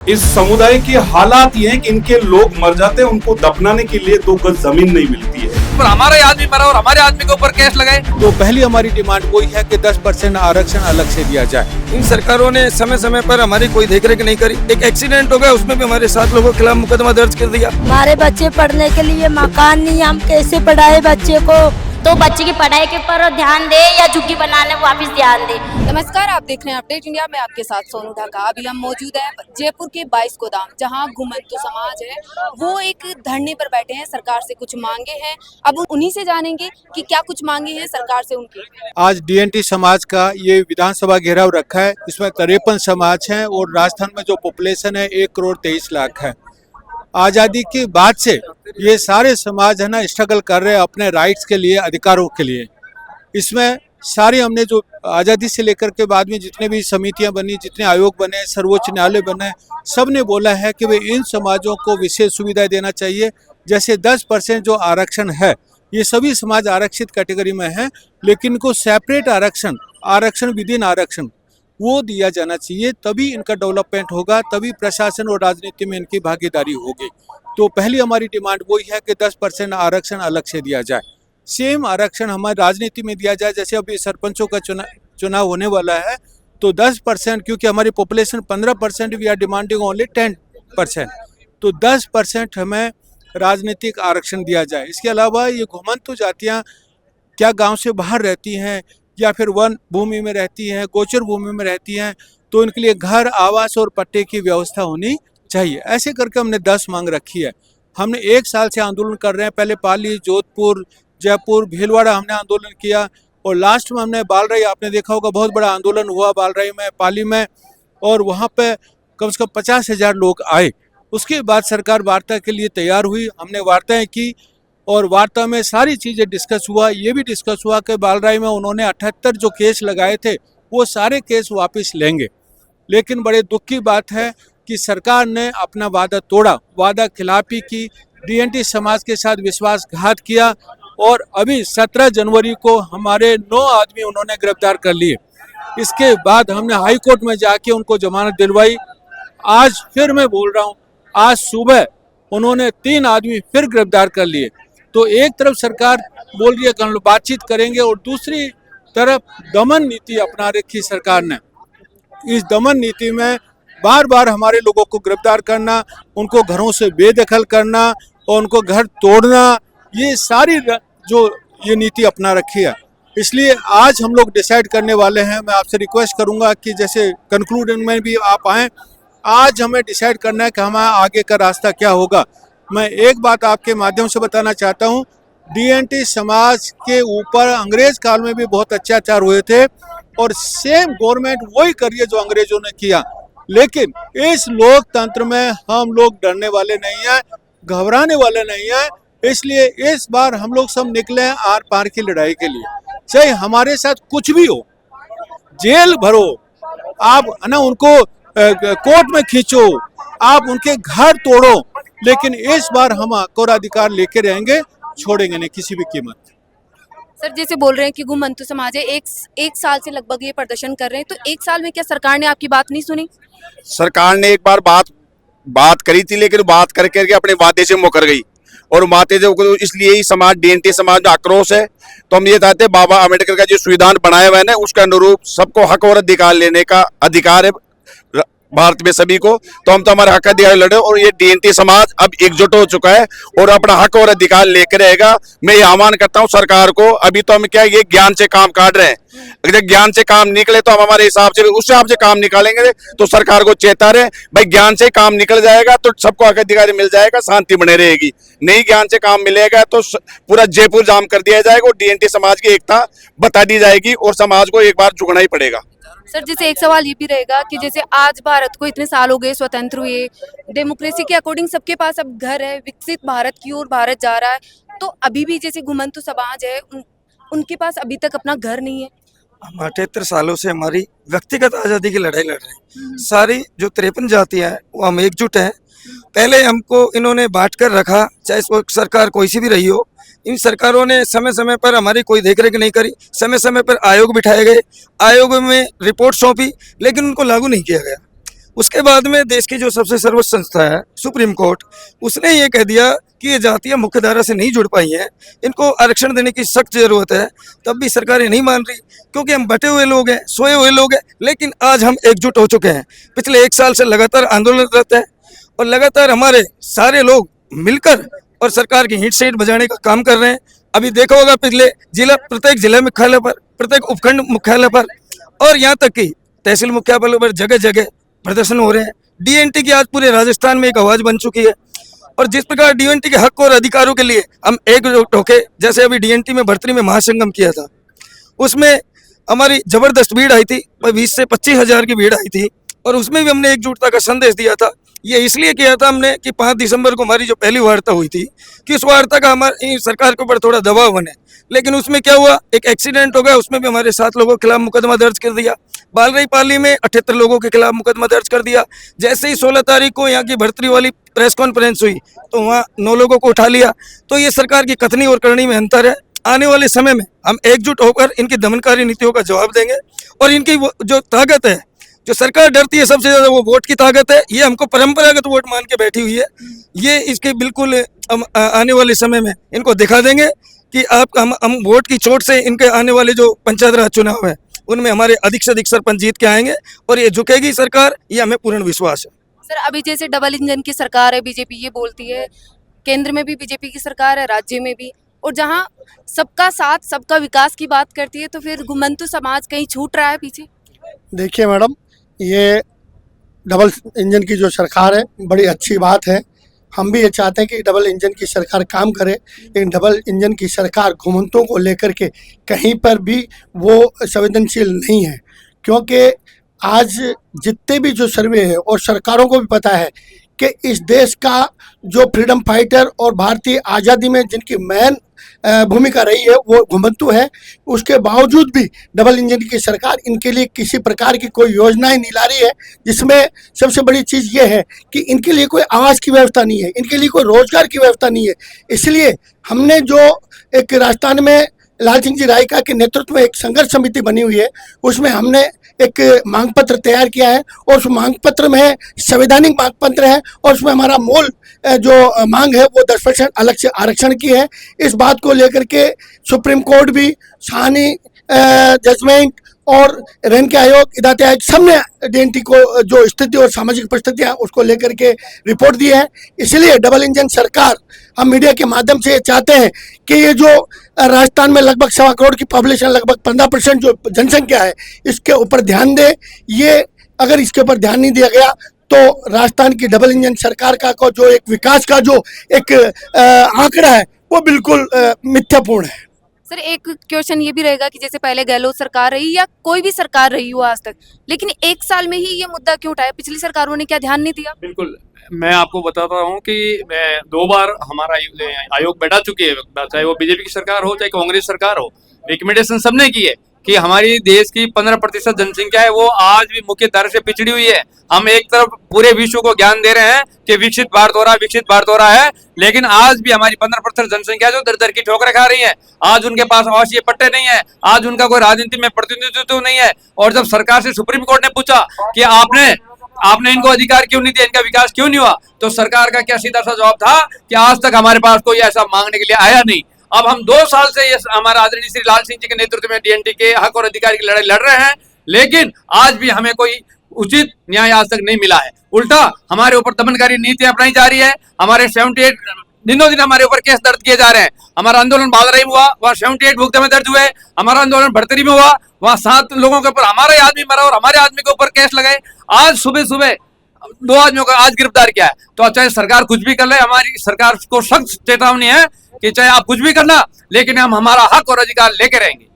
इस समुदाय की हालात ये हैं कि इनके लोग मर जाते हैं, उनको दफनाने के लिए 2 गज जमीन नहीं मिलती है। पर हमारा ही आदमी मरा और हमारे आदमी के ऊपर केस लगाए। तो पहली हमारी डिमांड वही है कि 10% आरक्षण अलग से दिया जाए। इन सरकारों ने समय समय पर हमारी कोई देखरेख नहीं करी। एक एक्सीडेंट हो गया, उसमें भी हमारे 7 लोगों के खिलाफ मुकदमा दर्ज कर दिया। हमारे बच्चे पढ़ने के लिए मकान नहीं, हम कैसे पढ़ाए बच्चे को। तो बच्चे की पढ़ाई के ऊपर ध्यान दे या झुग्गी बनाने वापस ध्यान दे। नमस्कार, आप देख रहे हैं अपडेट इंडिया में, आपके साथ सोनू ढाका। अभी हम मौजूद हैं जयपुर के 22 गोदाम, जहां घुमंतु समाज है वो एक धरने पर बैठे हैं। सरकार से कुछ मांगे हैं, अब उन्हीं से जानेंगे कि क्या कुछ मांगे हैं सरकार से उनकी। आज डीएनटी समाज का ये विधानसभा घेराव रखा है। इसमें 53 समाज हैं और राजस्थान में जो पॉपुलेशन है 1,23,00,000 है। आज़ादी के बाद से ये सारे समाज है ना स्ट्रगल कर रहे हैं अपने राइट्स के लिए, अधिकारों के लिए। इसमें सारे हमने जो आज़ादी से लेकर के बाद में जितने भी समितियां बनी, जितने आयोग बने, सर्वोच्च न्यायालय बने, सब ने बोला है कि वे इन समाजों को विशेष सुविधाएं देना चाहिए। जैसे 10% जो आरक्षण है, ये सभी समाज आरक्षित कैटेगरी में हैं, लेकिन इनको सेपरेट आरक्षण विद इन आरक्षण वो दिया जाना चाहिए। तभी इनका डेवलपमेंट होगा, तभी प्रशासन और राजनीति में इनकी भागीदारी होगी। तो पहली हमारी डिमांड वही है कि 10% आरक्षण अलग से दिया जाए। सेम आरक्षण हमारी राजनीति में दिया जाए। जैसे अभी सरपंचों का चुनाव होने वाला है, तो 10%, क्योंकि हमारी population 15%, we are demanding only 10%, तो 10% हमें राजनीतिक आरक्षण दिया जाए। इसके अलावा ये घुमंतु जातियाँ क्या गाँव से बाहर रहती हैं या फिर वन भूमि में रहती हैं, गोचर भूमि में रहती हैं, तो इनके लिए घर, आवास और पट्टे की व्यवस्था होनी चाहिए। ऐसे करके हमने 10 मांग रखी है। हमने 1 साल से आंदोलन कर रहे हैं। पहले पाली, जोधपुर, जयपुर, भीलवाड़ा हमने आंदोलन किया और लास्ट में हमने बालराई, आपने देखा होगा बहुत बड़ा आंदोलन हुआ बालराई में, पाली में, और वहाँ पे कम से कम 50,000 लोग आए। उसके बाद सरकार वार्ता के लिए तैयार हुई। हमने वार्ताएँ की और वार्ता में सारी चीज़ें डिस्कस हुआ। ये भी डिस्कस हुआ कि बालराई में उन्होंने 78 जो केस लगाए थे वो सारे केस वापस लेंगे। लेकिन बड़े दुख की बात है कि सरकार ने अपना वादा तोड़ा, वादा खिलाफी की, डीएनटी समाज के साथ विश्वासघात किया और अभी 17 जनवरी को हमारे 9 आदमी उन्होंने गिरफ्तार कर लिए। इसके बाद हमने हाई कोर्ट में जाके उनको जमानत दिलवाई। आज फिर मैं बोल रहा हूँ, आज सुबह उन्होंने 3 आदमी फिर गिरफ्तार कर लिए। तो एक तरफ सरकार बोल रही है कि हम लोग बातचीत करेंगे और दूसरी तरफ दमन नीति अपना रखी सरकार ने। इस दमन नीति में बार बार हमारे लोगों को गिरफ्तार करना, उनको घरों से बेदखल करना और उनको घर तोड़ना, ये सारी जो ये नीति अपना रखी है। इसलिए आज हम लोग डिसाइड करने वाले हैं। मैं आपसे रिक्वेस्ट करूंगा कि जैसे कंक्लूजन में भी आप आएँ। आज हमें डिसाइड करना है कि हमारा आगे का रास्ता क्या होगा। मैं एक बात आपके माध्यम से बताना चाहता हूँ, डीएनटी समाज के ऊपर अंग्रेज काल में भी बहुत अत्याचार हुए थे और सेम गवर्नमेंट वही कर रही है जो अंग्रेजों ने किया। लेकिन इस लोकतंत्र में हम लोग डरने वाले नहीं हैं, घबराने वाले नहीं हैं। इसलिए इस बार हम लोग सब निकले हैं आर पार की लड़ाई के लिए। चाहे हमारे साथ कुछ भी हो, जेल भरो, आप है ना उनको कोर्ट में खींचो, आप उनके घर तोड़ो, लेकिन इस बार हम हक और अधिकार लेके रहेंगे, छोड़ेंगे नहीं किसी भी कीमत। सर, जैसे बोल रहे हैं कि घुमंतु समाज है, एक साल से लगभग ये प्रदर्शन कर रहे हैं, तो 1 साल में क्या सरकार ने आपकी बात नहीं सुनी? सरकार ने एक बार बात करी थी, लेकिन बात करके अपने वादे से मुकर गई और वादे से, इसलिए ही समाज डीएनटी समाज में आक्रोश है। तो हम ये चाहते हैं बाबा अम्बेडकर का जो संविधान बनाया हुआ है ना, उसके अनुरूप सबको हक और अधिकार लेने का अधिकार है भारत में सभी को। तो हम तो हमारे हक अधिकार लड़े और ये डीएनटी समाज अब एकजुट हो चुका है और अपना हक और अधिकार लेकर रहेगा। मैं ये आह्वान करता हूँ सरकार को, अभी तो हम क्या ये ज्ञान से काम काट रहे हैं, अगर ज्ञान से काम निकले तो हम हमारे हिसाब से उस हिसाब से काम निकालेंगे। तो सरकार को चेता रहे भाई, ज्ञान से काम निकल जाएगा तो सबको हक अधिकार मिल जाएगा, शांति बने रहेगी। नहीं ज्ञान से काम मिलेगा तो पूरा जयपुर जाम कर दिया जाएगा और डीएनटी समाज की एकता बता दी जाएगी और समाज को एक बार झुकना ही पड़ेगा। सर, जैसे एक सवाल ये भी रहेगा कि जैसे आज भारत को इतने साल हो गए स्वतंत्र हुए, डेमोक्रेसी के अकॉर्डिंग सबके पास अब घर है, विकसित भारत की ओर भारत जा रहा है, तो अभी भी जैसे घुमंतु समाज है उनके पास अभी तक अपना घर नहीं है। हम 78 सालों से हमारी व्यक्तिगत आज़ादी की लड़ाई लड़ रहे हैं। सारी जो 53 जातियाँ हैं वो हम एकजुट हैं। पहले हमको इन्होंने बांट कर रखा, चाहे वो सरकार कोई सी भी रही हो। इन सरकारों ने समय समय पर हमारी कोई देखरेख नहीं करी। समय समय पर आयोग बिठाए गए, आयोग में रिपोर्ट सौंपी, लेकिन उनको लागू नहीं किया गया। उसके बाद में देश की जो सबसे सर्वोच्च संस्था है सुप्रीम कोर्ट, उसने ये कह दिया कि ये जातियां मुख्य धारा से नहीं जुड़ पाई हैं, इनको आरक्षण देने की सख्त जरूरत है। तब भी सरकारें नहीं मान रही, क्योंकि हम बटे हुए लोग हैं, सोए हुए लोग हैं। लेकिन आज हम एकजुट हो चुके हैं। पिछले 1 साल से लगातार आंदोलनरत है और लगातार हमारे सारे लोग मिलकर और सरकार की हिट सीट बजाने का काम कर रहे हैं। अभी देखा होगा पिछले प्रत्येक जिला मुख्यालय पर, प्रत्येक उपखंड मुख्यालय पर और यहाँ तक कि तहसील मुख्यालय पर जगह जगह प्रदर्शन हो रहे हैं। डीएनटी की आज पूरे राजस्थान में एक आवाज बन चुकी है और जिस प्रकार डीएनटी के हक और अधिकारों के लिए हम एकजुट होके, जैसे अभी डीएनटी में भर्ती में महासंगम किया था, उसमें हमारी जबरदस्त भीड़ आई थी, 20 से 25 हजार की भीड़ आई थी और उसमें भी हमने एकजुटता का संदेश दिया था। ये इसलिए किया था हमने कि 5 दिसंबर को हमारी जो पहली वार्ता हुई थी कि उस वार्ता का हमारी सरकार के ऊपर थोड़ा दबाव बने, लेकिन उसमें क्या हुआ, एक एक्सीडेंट हो गया, उसमें भी हमारे 7 लोगों के खिलाफ मुकदमा दर्ज कर दिया। बालरई पाली में 78 लोगों के खिलाफ मुकदमा दर्ज कर दिया। जैसे ही 16 तारीख को यहाँ की भर्ती वाली प्रेस कॉन्फ्रेंस हुई तो वहाँ 9 लोगों को उठा लिया। तो ये सरकार की कथनी और करनी में अंतर है। आने वाले समय में हम एकजुट होकर इनकी दमनकारी नीतियों का जवाब देंगे और इनकी जो ताकत है, जो सरकार डरती है सबसे ज्यादा, वो वोट की ताकत है। ये हमको परंपरागत वोट मान के बैठी हुई है। ये इसके बिल्कुल आने वाले समय में इनको दिखा देंगे कि हम वोट की चोट से इनके आने वाले जो पंचायत राज चुनाव है उनमें हमारे अधिक से अधिक सरपंच जीत के आएंगे और ये झुकेगी सरकार, ये हमें पूर्ण विश्वास है। सर अभी जैसे डबल इंजन की सरकार है, बीजेपी ये बोलती है, केंद्र में भी बीजेपी की सरकार है, राज्य में भी, और जहाँ सबका साथ सबका विकास की बात करती है, तो फिर घुमंतु समाज कहीं छूट रहा है पीछे। देखिए मैडम, ये डबल इंजन की जो सरकार है बड़ी अच्छी बात है। हम भी ये चाहते हैं कि डबल इंजन की सरकार काम करे, लेकिन डबल इंजन की सरकार घुमंतों को लेकर के कहीं पर भी वो संवेदनशील नहीं है, क्योंकि आज जितने भी जो सर्वे है और सरकारों को भी पता है कि इस देश का जो फ्रीडम फाइटर और भारतीय आज़ादी में जिनकी मेन भूमिका रही है वो घुमंतु है। उसके बावजूद भी डबल इंजन की सरकार इनके लिए किसी प्रकार की कोई योजनाएं नहीं ला रही है, जिसमें सबसे बड़ी चीज़ ये है कि इनके लिए कोई आवास की व्यवस्था नहीं है, इनके लिए कोई रोजगार की व्यवस्था नहीं है। इसलिए हमने जो एक राजस्थान में लाल सिंह जी रायका के नेतृत्व में एक संघर्ष समिति बनी हुई है, उसमें हमने एक मांग पत्र तैयार किया है और उस मांग पत्र में संवैधानिक मांग पत्र है और उसमें हमारा मूल जो मांग है वो 10% अलग से आरक्षण की है। इस बात को लेकर के सुप्रीम कोर्ट भी सानी जजमेंट और रैंक आयोग, हिदायत आयोग सबने डीएनटी को जो स्थिति और सामाजिक परिस्थितियां उसको लेकर के रिपोर्ट दी है। इसलिए डबल इंजन सरकार, हम मीडिया के माध्यम से चाहते हैं कि ये जो राजस्थान में लगभग 1.25 करोड़ की पॉपुलेशन, लगभग 15% जो जनसंख्या है, इसके ऊपर ध्यान दे। ये अगर इसके ऊपर ध्यान नहीं दिया गया तो राजस्थान की डबल इंजन सरकार का जो एक विकास का जो एक आंकड़ा है वो बिल्कुल मिथ्यापूर्ण है। सर एक क्वेश्चन ये भी रहेगा कि जैसे पहले गहलोत सरकार रही या कोई भी सरकार रही हो आज तक, लेकिन 1 साल में ही ये मुद्दा क्यों उठाया? पिछली सरकारों ने क्या ध्यान नहीं दिया? बिल्कुल, मैं आपको बताता हूँ कि 2 बार हमारा आयोग बैठा चुकी है, चाहे वो बीजेपी की सरकार हो चाहे कांग्रेस सरकार हो। रिकमेंडेशन सबने की है कि हमारी देश की 15% जनसंख्या है वो आज भी मुख्य धारा से पिछड़ी हुई है। हम एक तरफ पूरे विश्व को ज्ञान दे रहे हैं कि विकसित भारत हो रहा है, लेकिन आज भी हमारी 15% जनसंख्या जो दर दर की ठोकरें खा रही है। आज उनके पास आवासीय पट्टे नहीं है, आज उनका कोई राजनीति में प्रतिनिधित्व नहीं है। और जब सरकार से सुप्रीम कोर्ट ने पूछा कि आपने इनको अधिकार क्यों नहीं दिया, इनका विकास क्यों नहीं हुआ, तो सरकार का क्या सीधा सा जवाब था कि आज तक हमारे पास कोई ऐसा मांगने के लिए आया नहीं। अब हम 2 साल से ये हमारा आदरणीय श्री लाल सिंह जी के नेतृत्व में डीएनटी के हक और अधिकार की लड़ाई लड़ रहे हैं, लेकिन आज भी हमें कोई उचित न्याय आज तक नहीं मिला है। उल्टा हमारे ऊपर दमनकारी नीति अपनाई जा रही है। हमारे 78 दिनों दिन हमारे ऊपर केस दर्ज किए जा रहे हैं। हमारा आंदोलन बालरई में हुआ, वहाँ 78 मुकदमे दर्ज हुए। हमारा आंदोलन भड़तरी में हुआ, वहाँ 7 लोगों के ऊपर हमारा ही आदमी मरा और हमारे आदमी के ऊपर केस लगाए। आज सुबह 2 आदमियों को आज गिरफ्तार किया है। तो चाहे सरकार कुछ भी कर ले, हमारी सरकार को सख्त चेतावनी है कि चाहे आप कुछ भी करना, लेकिन हम हमारा हक और अधिकार लेके रहेंगे।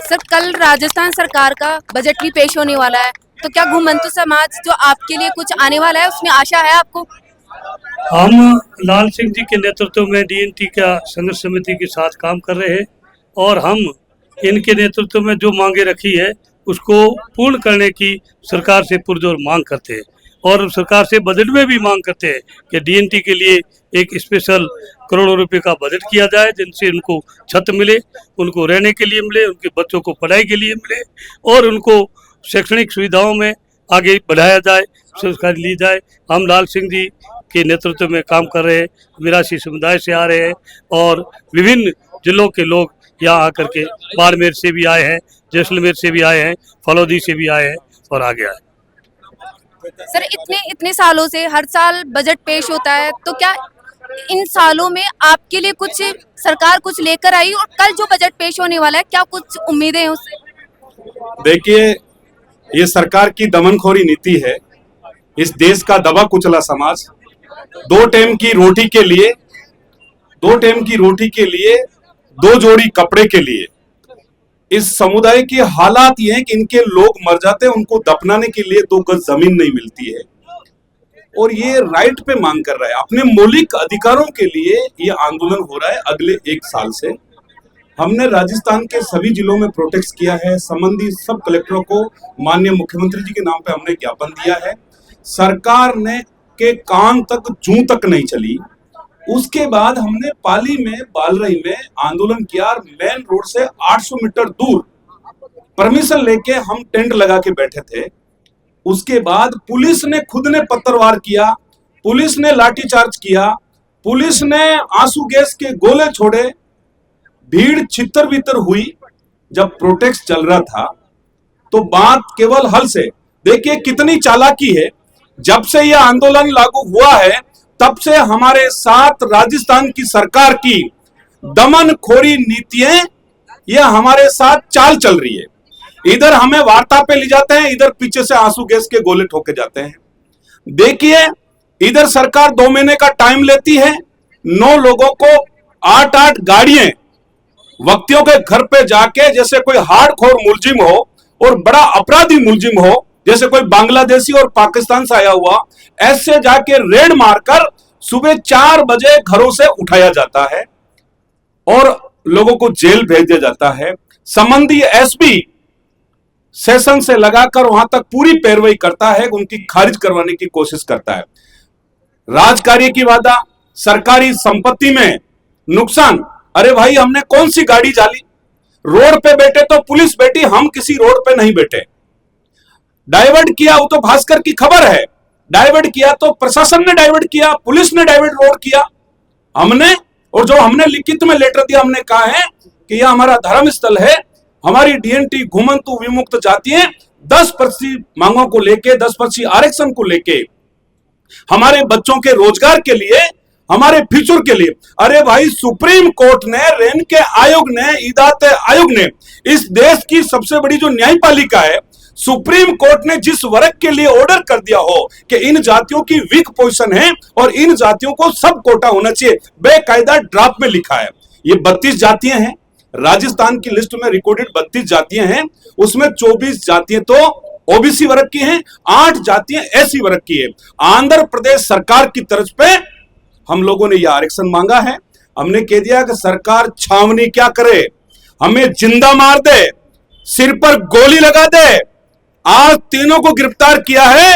सर कल राजस्थान सरकार का बजट भी पेश होने वाला है, तो क्या घुमंतु समाज जो आपके लिए कुछ आने वाला है उसमें आशा है आपको? हम लाल सिंह जी के नेतृत्व में डीएनटी का संघर्ष समिति के साथ काम कर रहे हैं और हम इनके नेतृत्व में जो मांगे रखी है उसको पूर्ण करने की सरकार से पुरजोर मांग करते हैं और सरकार से बजट में भी मांग करते हैं कि डीएनटी के लिए एक स्पेशल करोड़ों रुपए का बजट किया जाए, जिनसे उनको छत मिले, उनको रहने के लिए मिले, उनके बच्चों को पढ़ाई के लिए मिले और उनको शैक्षणिक सुविधाओं में आगे बढ़ाया जाए, संस्कारी ली जाए। हम लाल सिंह जी के नेतृत्व में काम कर रहे हैं, मिरासी समुदाय से आ रहे हैं और विभिन्न जिलों के लोग यहाँ आकर के बाड़मेर से भी आए हैं, जैसलमेर से भी आए हैं, फलौदी से भी आए हैं और आगे आए। सर इतने सालों से हर साल बजट पेश होता है, तो क्या इन सालों में आपके लिए कुछ सरकार कुछ लेकर आई, और कल जो बजट पेश होने वाला है क्या कुछ उम्मीदें हैं उससे? देखिए, ये सरकार की दमनखोरी नीति है। इस देश का दबा कुचला समाज दो टाइम की रोटी के लिए दो जोड़ी कपड़े के लिए, इस समुदाय के हालात ये हैं कि इनके लोग मर जाते हैं, उनको दफनाने के लिए 2 गज जमीन नहीं मिलती है, और ये राइट पे मांग कर रहा है, अपने मौलिक अधिकारों के लिए ये आंदोलन हो रहा है। अगले 1 साल से हमने राजस्थान के सभी जिलों में प्रोटेस्ट किया है, संबंधित सब कलेक्टरों को माननीय मुख्यमंत्री जी के नाम पे हमने ज्ञापन दिया है। सरकार ने के कान तक जूं तक नहीं चली। उसके बाद हमने पाली में, बालरई में आंदोलन किया, मेन रोड से 800 मीटर दूर परमिशन लेके हम टेंट लगा के बैठे थे। उसके बाद पुलिस ने खुद ने पत्थरवार किया, पुलिस ने लाठीचार्ज किया, पुलिस ने आंसू गैस के गोले छोड़े, भीड़ छितर-बितर हुई। जब प्रोटेस्ट चल रहा था तो बात केवल हल से, देखिए कितनी चालाकी है। जब से यह आंदोलन लागू हुआ है तब से हमारे साथ राजस्थान की सरकार की दमनखोरी नीतियां यह हमारे साथ चाल चल रही है। इधर हमें वार्ता पे ले जाते हैं, इधर पीछे से आंसू गैस के गोले ठोके जाते हैं। देखिए, इधर सरकार 2 महीने का टाइम लेती है, 9 लोगों को 8-8 गाड़ियां व्यक्तियों के घर पे जाके, जैसे कोई हार्डकोर मुलजिम हो और बड़ा अपराधी मुलजिम हो, जैसे कोई बांग्लादेशी और पाकिस्तान से आया हुआ, ऐसे जाके रेड मारकर सुबह 4 बजे घरों से उठाया जाता है और लोगों को जेल भेज दिया जाता है। संबंधी एसपी सेशन से लगाकर वहां तक पूरी पैरवाई करता है, उनकी खारिज करवाने की कोशिश करता है। राजकार्य की वादा, सरकारी संपत्ति में नुकसान। अरे भाई, हमने कौन सी गाड़ी डाली? रोड पे बैठे तो पुलिस बैठी, हम किसी रोड पे नहीं बैठे। डाइवर्ट किया वो तो भास्कर की खबर है, डाइवर्ट किया तो प्रशासन ने डाइवर्ट किया, पुलिस ने डाइवर्ट रोड किया। हमने, और जो हमने लिखित में लेटर दिया, हमने कहा है कि यह हमारा धर्म स्थल है, हमारी डीएनटी घुमंतु विमुक्त जातियां 10% मांगों को लेके, 10% आरक्षण को लेके, हमारे बच्चों के रोजगार के लिए, हमारे फ्यूचर के लिए। अरे भाई, सुप्रीम कोर्ट ने, रेन के आयोग ने, इदात आयोग ने, इस देश की सबसे बड़ी जो न्यायपालिका है, सुप्रीम कोर्ट ने जिस वर्ग के लिए ऑर्डर कर दिया हो कि इन जातियों की वीक पोजीशन है और इन जातियों को सब कोटा होना चाहिए, बेकायदा ड्राफ्ट में लिखा है। ये 32 जातियां हैं, राजस्थान की लिस्ट में रिकॉर्डेड 32 जातियां हैं, उसमें 24 जातियां तो ओबीसी वर्ग की हैं, 8 जातियां एससी वर्ग की है। आंध्र प्रदेश सरकार की तरफ पे हम लोगों ने यह आरक्षण मांगा है। हमने कह दिया कि सरकार छावनी क्या करे, हमें जिंदा मार दे, सिर पर गोली लगा दे। आज तीनों को गिरफ्तार किया है।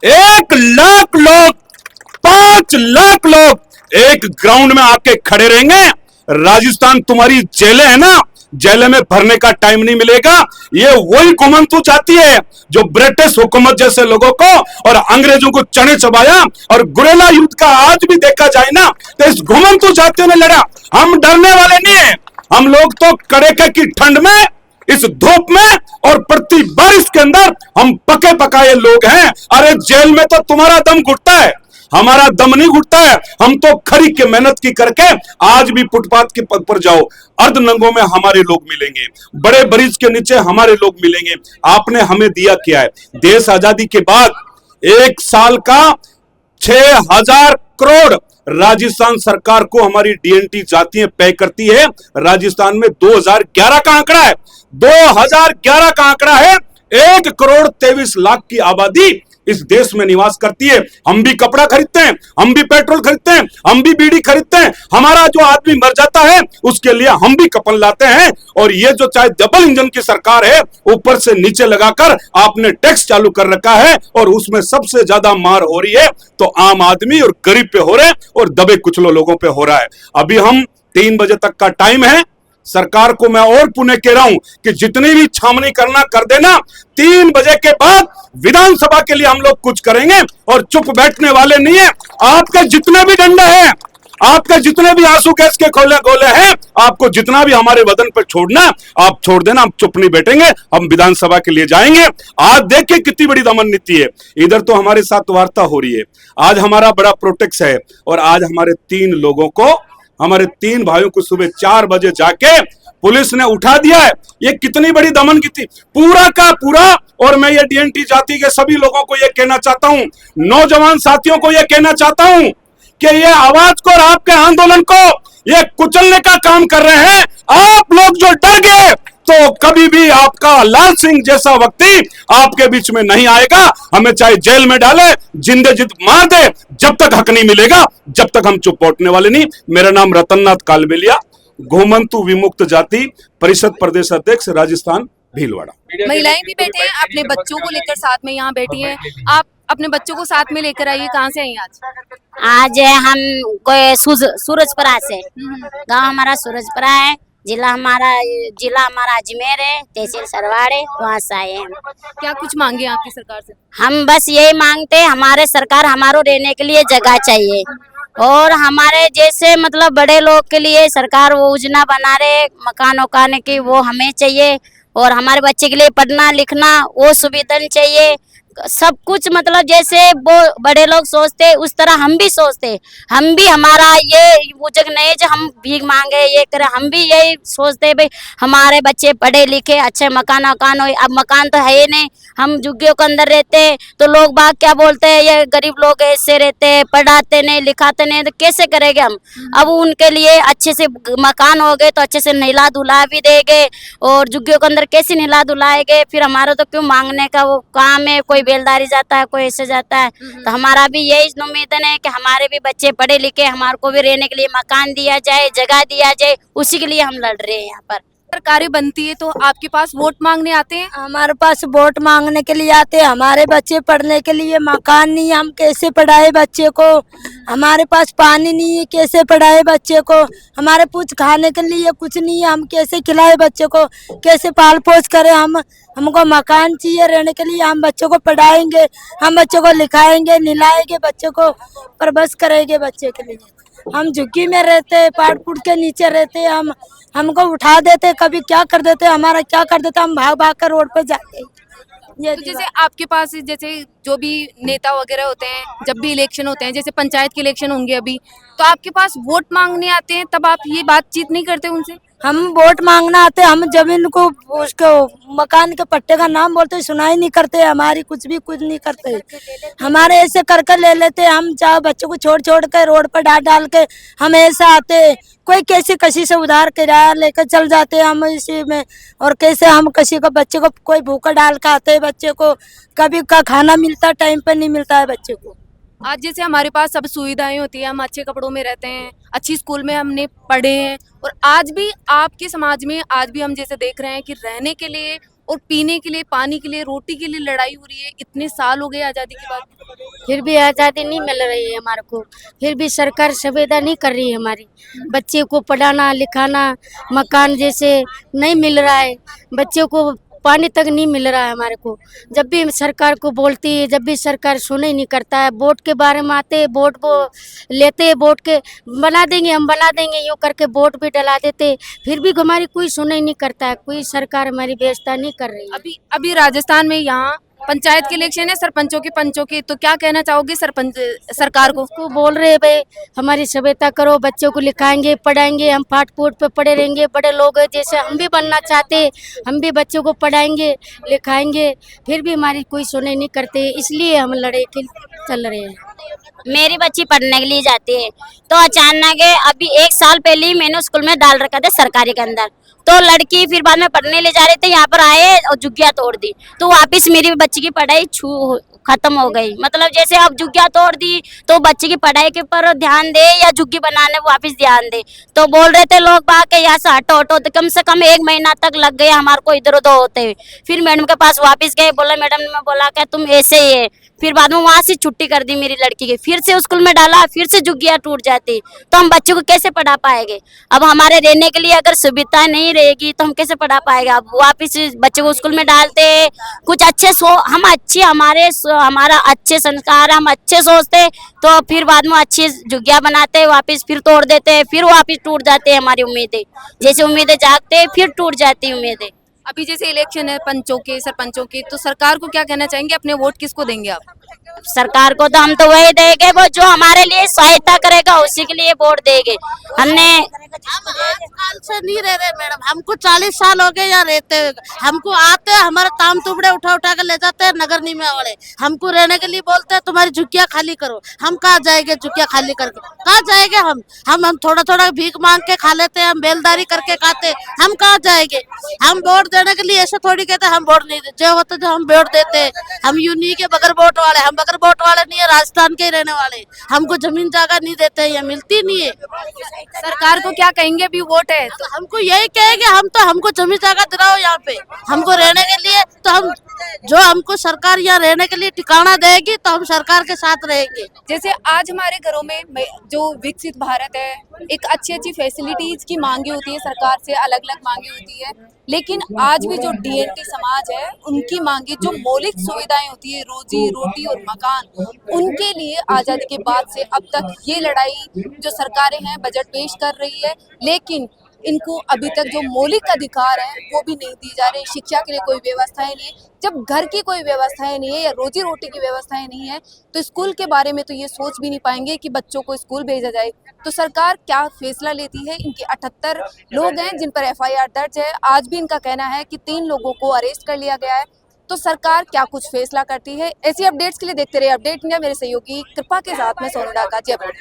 1 लाख लोग, 5 लाख लोग एक ग्राउंड में आके खड़े रहेंगे। राजस्थान तुम्हारी जेलें है ना, जेल में भरने का टाइम नहीं मिलेगा। ये वही घुमंतु चाहती है जो ब्रिटिश हुकूमत जैसे लोगों को और अंग्रेजों को चने चबाया, और गुरेला युद्ध का आज भी देखा जाए ना तो इस घुमंतु जातियों ने लड़ा। हम डरने वाले नहीं है, हम लोग तो कड़ाके की ठंड में, इस धूप में और प्रति बारिश के अंदर हम पके पकाए लोग हैं। अरे जेल में तो तुम्हारा दम घुटता है, हमारा दम नहीं घुटता है। हम तो खरी के मेहनत की करके आज भी फुटपाथ के पद पर जाओ, अर्धनंगों में हमारे लोग मिलेंगे, बड़े ब्रिज के नीचे हमारे लोग मिलेंगे। आपने हमें दिया क्या है? देश आजादी के बाद 1 साल का 6000 करोड़ राजस्थान सरकार को हमारी डीएनटी जातियां पे करती है। राजस्थान में 2011 का आंकड़ा है, 2011 का आंकड़ा है। 1 करोड़ 23 लाख की आबादी इस देश में निवास करती है। हम भी कपड़ा खरीदते हैं, हम भी पेट्रोल खरीदते हैं, हम भी बीड़ी खरीदते हैं। हमारा जो आदमी मर जाता है उसके लिए हम भी कपन लाते हैं। और ये जो चाहे डबल इंजन की सरकार है, ऊपर से नीचे लगाकर आपने टैक्स चालू कर रखा है, और उसमें सबसे ज्यादा मार हो रही है तो आम आदमी और गरीब पे हो रहे हैं, और दबे कुचलो लोगों पे हो रहा है। अभी हम 3 बजे तक का टाइम है, सरकार को मैं और पुनः कह रहा हूं कि जितनी भी छावनी करना कर देना, 3 बजे के बाद विधानसभा के लिए हम लोग कुछ करेंगे और चुप बैठने वाले नहीं है। आपके जितने भी डंडे हैं, आपके जितने भी आंसू गैस के गोले हैं, आपको जितना भी हमारे वतन पर छोड़ना आप छोड़ देना, हम चुप नहीं बैठेंगे, हम विधानसभा के लिए जाएंगे। आज देखिए कितनी बड़ी दमन नीति है। इधर तो हमारे साथ वार्ता हो रही है, आज हमारा बड़ा प्रोटेक्ट है, और आज हमारे 3 लोगों को, हमारे 3 भाइयों को सुबह 4 बजे जाके पुलिस ने उठा दिया है। ये कितनी बड़ी दमन नीति पूरा का पूरा। और मैं ये डीएनटी जाति के सभी लोगों को ये कहना चाहता हूं, नौजवान साथियों को ये कहना चाहता हूं कि ये आवाज को और आपके आंदोलन को ये कुचलने का काम कर रहे हैं। आप लोग जो डर गए तो कभी भी आपका लाल सिंह जैसा व्यक्ति आपके बीच में नहीं आएगा। हमें चाहे जेल में डाले, जिंदे जिद मार दे, जब तक हक नहीं मिलेगा, जब तक हम चुप बैठने वाले नहीं। मेरा नाम रतननाथ कालबेलिया, घुमंतु विमुक्त जाति परिषद प्रदेश अध्यक्ष, राजस्थान, भीलवाड़ा। महिलाएं भी बैठे हैं, अपने बच्चों को लेकर साथ में यहाँ बैठी हैं। आप अपने बच्चों को साथ में लेकर आइए। कहाँ से आई आज? आज हम कोई सूरजपुरा से, गांव हमारा सूरजपुरा है, जिला हमारा अजमेर है, तहसील सरवाड़ है, वहाँ से आए हैं। क्या कुछ मांगे आपकी सरकार से? हम बस यही मांगते हैं, हमारे सरकार हमारो रहने के लिए जगह चाहिए, और हमारे जैसे मतलब बड़े लोग के लिए सरकार वो योजना बना रहे मकान वकान की, वो हमें चाहिए, और हमारे बच्चे के लिए पढ़ना लिखना वो सुविधा चाहिए। सब कुछ मतलब जैसे वो बड़े लोग सोचते उस तरह हम भी सोचते। हम भी हमारा ये वो जग नहीं जो हम भीख मांगे ये करें, हम भी यही सोचते भाई हमारे बच्चे पढ़े लिखे, अच्छे मकान वकान हो। अब मकान तो है ही नहीं, हम झुग्गियों के अंदर रहते हैं, तो लोग बाग क्या बोलते हैं, ये गरीब लोग ऐसे रहते हैं, पढ़ाते नहीं लिखाते नहीं, तो कैसे करेंगे हम। अब उनके लिए अच्छे से मकान हो गए तो अच्छे से नहला धुला भी देंगे, और झुग्गियों के अंदर कैसे नहला धुलाएंगे। फिर हमारा तो क्यों मांगने का वो काम है, कोई बेलदारी जाता है, कोई ऐसे जाता है। तो हमारा भी यही निवेदन है कि हमारे भी बच्चे पढ़े लिखे, हमारे को भी रहने के लिए मकान दिया जाए, जगह दिया जाए, उसी के लिए हम लड़ रहे हैं यहाँ पर। सरकारें बनती है तो आपके पास वोट मांगने आते हैं? हमारे पास वोट मांगने के लिए आते हैं, हमारे बच्चे पढ़ने के लिए मकान नहीं है, हम कैसे पढ़ाए बच्चे को। हमारे पास पानी नहीं है, कैसे पढ़ाए बच्चे को। हमारे कुछ खाने के लिए कुछ नहीं है, हम कैसे खिलाए बच्चे को, कैसे पाल पोस करें। हमको मकान चाहिए रहने के लिए, हम बच्चों को पढ़ाएंगे, हम बच्चों को लिखाएंगे, निलाएंगे, बच्चों को परवरिश करेंगे बच्चे के लिए। हम झुग्गी में रहते हैं, पहाड़ फूट के नीचे रहते हैं, हमको उठा देते, कभी क्या कर देते, हमारा क्या कर देते, हम भाग भाग कर रोड पे जाते हैं। तो जैसे आपके पास जैसे जो भी नेता वगैरह होते हैं, जब भी इलेक्शन होते हैं, जैसे पंचायत के इलेक्शन होंगे अभी, तो आपके पास वोट मांगने आते हैं, तब आप ये बातचीत नहीं करते उनसे? हम वोट मांगना आते, हम जमीन को उसको मकान के पट्टे का नाम बोलते, सुनाई नहीं करते, हमारी कुछ नहीं करते। हमारे ऐसे कर ले लेते, हम चाहे बच्चों को छोड़ छोड़ के रोड पर डाल के हम ऐसे आते। कोई कैसे किसी से उधार किराया लेकर चल जाते हैं हम इसी में, और कैसे हम किसी को बच्चे को कोई भूखा डाल के आते हैं, बच्चे को कभी का खाना मिलता टाइम पर नहीं मिलता है बच्चे को। आज जैसे हमारे पास सब सुविधाएं होती है, हम अच्छे कपड़ों में रहते हैं, अच्छी स्कूल में हमने पढ़े हैं, और आज भी आपके समाज में आज भी हम जैसे देख रहे हैं कि रहने के लिए और पीने के लिए, पानी के लिए, रोटी के लिए लड़ाई हो रही है। इतने साल हो गए आज़ादी के बाद, फिर भी आज़ादी नहीं मिल रही है हमारे को, फिर भी सरकार सुविधा नहीं कर रही है। हमारी बच्चे को पढ़ाना लिखाना, मकान जैसे नहीं मिल रहा है, बच्चों को पानी तक नहीं मिल रहा है हमारे को। जब भी सरकार को बोलती है, जब भी सरकार सुने ही नहीं करता है। वोट के बारे में आते, वोट वो लेते हैं, वोट के बना देंगे, हम बना देंगे, यूँ करके वोट भी डला देते, फिर भी हमारी कोई सुने ही नहीं करता है, कोई सरकार हमारी व्यवस्था नहीं कर रही है। अभी राजस्थान में यहाँ पंचायत के इलेक्शन है, सरपंचों के पंचों के, तो क्या कहना चाहोगे सरकार को? बोल रहे भाई हमारी सहायता करो, बच्चों को लिखाएंगे पढ़ाएंगे, हम फाट फूट पे पड़े रहेंगे, बड़े लोग जैसे हम भी बनना चाहते, हम भी बच्चों को पढ़ाएंगे लिखाएंगे, फिर भी हमारी कोई सुने नहीं करते, इसलिए हम लड़े के चल रहे हैं। मेरी बच्ची पढ़ने के लिए जाती है, तो अचानक अभी 1 साल पहले ही मैंने स्कूल में डाल रखा था सरकारी के अंदर, तो लड़की फिर बाद में पढ़ने ले जा रहे थे, यहाँ पर आए और झुग्गियाँ तोड़ दी, तो वापस मेरी बच्ची की पढ़ाई खत्म हो गई। मतलब जैसे अब झुग्गियाँ तोड़ दी तो बच्चे की पढ़ाई के ऊपर ध्यान दे या झुग्गी बनाने वापस ध्यान दे। तो बोल रहे थे लोग बाग के यहाँ से हटो, तो कम से कम 1 महीना तक लग गया हमारे को इधर उधर होते हुए। फिर मैडम के पास वापस गए, बोला मैडम ने बोला क्या तुम ऐसे ही है, फिर बाद में वहां से छुट्टी कर दी मेरी लड़की की, फिर से स्कूल में डाला, फिर से झुग्गियां टूट जाती, तो हम बच्चों को कैसे पढ़ा पाएंगे। अब हमारे रहने के लिए अगर सुविधा नहीं रहेगी तो हम कैसे पढ़ा पाएंगे। अब वापिस बच्चों को स्कूल में डालते, कुछ अच्छे हम अच्छे हमारा अच्छे संस्कार, हम अच्छे सोचते, तो फिर बाद में अच्छी झुग्गियां बनाते, वापिस फिर तोड़ देते, फिर वापिस टूट जाते हमारी उम्मीदें। जैसे उम्मीदें जागते फिर टूट जाती उम्मीदें। अभी जैसे इलेक्शन है पंचों के, सरपंचों के, तो सरकार को क्या कहना चाहेंगे, अपने वोट किसको देंगे आप? सरकार को तो हम तो वही देंगे वो जो हमारे लिए सहायता करेगा, उसी के लिए वोट देंगे। हमने साल से नहीं रह रहे मैडम, हमको 40 साल हो गए यहाँ रहते हुए। हमको आते हमारे ताम तुबड़े उठा उठा के ले जाते हैं नगर निगम वाले, हमको रहने के लिए बोलते हैं तुम्हारी झुग्गियां खाली करो। हम कहाँ जाएंगे झुग्गियां खाली करके, कहाँ जाएंगे हम थोड़ा थोड़ा भीख मांग के खा लेते हैं, हम बेलदारी करके खाते, हम कहाँ जाएंगे। हम वोट देने के लिए ऐसे थोड़ी कहते हम वोट नहीं देते, जो होता जो हम वोट देते। हम यूं नहीं के बगैर वोट वाले, हम बगैर वोट वाले नहीं है, राजस्थान के ही रहने वाले। हमको जमीन जगह नहीं देते, ये मिलती नहीं है। सरकार को क्या कहेंगे, अभी वोट है तो हमको यही कहेंगे, हमको जमीन जगह दिलाओ यहाँ पे, हमको रहने के लिए। तो हम जो हमको सरकार यहाँ रहने के लिए ठिकाना देगी तो हम सरकार के साथ रहेंगे। जैसे आज हमारे घरों में जो विकसित भारत है, एक अच्छी अच्छी फैसिलिटीज की मांगे होती है सरकार से, अलग अलग मांगे होती है, लेकिन आज भी जो डीएनटी समाज है उनकी मांगे, जो मौलिक सुविधाएं होती है, रोजी रोटी और मकान, उनके लिए आजादी के बाद से अब तक ये लड़ाई जो सरकारें हैं बजट पेश कर रही है, लेकिन इनको अभी तक जो मौलिक अधिकार है वो भी नहीं दी जा रही। शिक्षा के लिए कोई व्यवस्थाएं नहीं है, जब घर की कोई व्यवस्थाएं नहीं है या रोजी रोटी की व्यवस्थाएं नहीं है तो स्कूल के बारे में तो ये सोच भी नहीं पाएंगे कि बच्चों को स्कूल भेजा जाए। तो सरकार क्या फैसला लेती है। इनके 78 लोग हैं जिन पर FIR दर्ज है, आज भी इनका कहना है कि 3 लोगों को अरेस्ट कर लिया गया है। तो सरकार क्या कुछ फैसला करती है। ऐसी अपडेट्स के लिए देखते रहिए अपडेट इंडिया। मेरे सहयोगी कृपा के साथ में सोनू डाका, जयपुर।